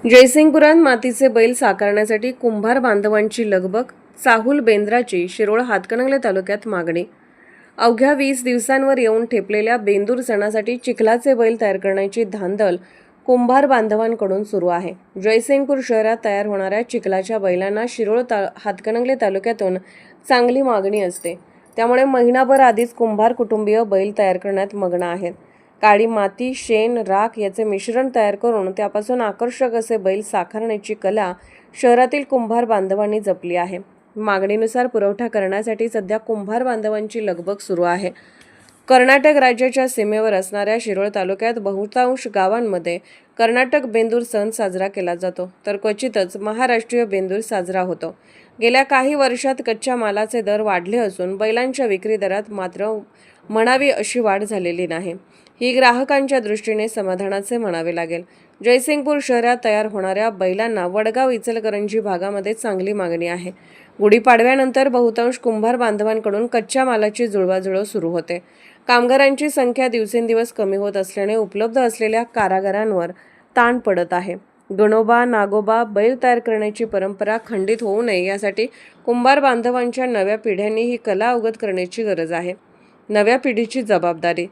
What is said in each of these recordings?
जयसिंगपुरात मातीचे बैल साकारण्यासाठी कुंभार बांधवांची लगबग. चाहुल बेंद्राची शिरोळ हातकणंगले तालुक्यात मागणी. अवघ्या 20 दिवसांवर येऊन ठेपलेल्या बेंदूर सणासाठी चिखलाचे बैल तयार करण्याची धांदल कुंभार बांधवांकडून सुरू आहे. जयसिंगपूर शहरात तयार होणाऱ्या चिखलाच्या बैलांना शिरोळ हातकणंगले तालुक्यातून चांगली मागणी असते. त्यामुळे महिनाभर आधीच कुंभार कुटुंबीय बैल तयार करण्यात मग्न आहेत. काळी माती, शेण, राख याचे मिश्रण तयार करून त्यापासून आकर्षक असे बैल साकारण्याची कला शहरातील कुंभार बांधवांनी जपली आहे. मागणीनुसार पुरवठा करण्यासाठी सध्या कुंभार बांधवांची लगबग सुरू आहे. कर्नाटक राज्याच्या सीमेवर असणाऱ्या शिरोळ तालुक्यात बहुतांश गावांमध्ये कर्नाटक बेंदूर सण साजरा केला जातो, तर क्वचितच महाराष्ट्रीय बेंदूर साजरा होतो. गेल्या काही वर्षात कच्च्या मालाचे दर वाढले असून बैलांच्या विक्री दरात मात्र म्हणावी अशी वाढ झालेली नाही. ही ग्राहकांच्या दृष्टीने समाधानाचे म्हणावे लागेल. जयसिंगपूर शहरात तयार होणाऱ्या बैलांना वडगाव, इचलकरंजी भागामध्ये चांगली मागणी आहे. गुढीपाडव्यानंतर बहुतांश कुंभार बांधवांकडून कच्च्या मालाची जुळवाजुळव सुरू होते. कामगारांची संख्या दिवसेंदिवस कमी होत असल्याने उपलब्ध असलेल्या कारागारांवर ताण पडत आहे. गणोबा, नागोबा बैल तयार करण्याची परंपरा खंडित होऊ नये यासाठी कुंभार बांधवांच्या नव्या पिढ्यांनी ही कला अवगत करण्याची गरज आहे. नव्या पिढीची जबाबदारी.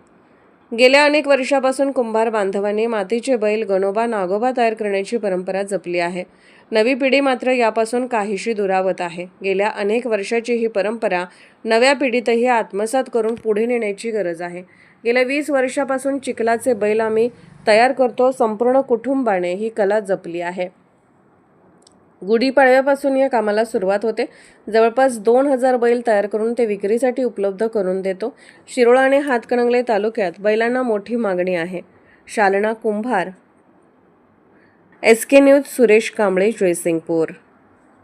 गेल्या अनेक वर्षापासून कुंभार बांधवांनी मातीचे बैल, गणोबा, नागोबा तयार करण्याची परंपरा जपली आहे. नवी पिढी मात्र यापासून काहीशी दुरावत आहे. गेल्या अनेक वर्षाची ही परंपरा नव्या पिढीतही आत्मसात करून पुढे नेण्याची गरज आहे. गेल्या 20 वर्षापासून चिखलाचे बैल आम्ही तयार करतो. संपूर्ण कुटुंबाने ही कला जपली आहे. गुढीपाडव्यापासून या कामाला सुरुवात होते. जवळपास 2000 बैल तयार करून ते विक्रीसाठी उपलब्ध करून देतो. शिरोळ आणि हातकणंगले तालुक्यात बैलांना मोठी मागणी आहे. शालना कुंभार. SK news, Suresh Kamble, Jaysingpur.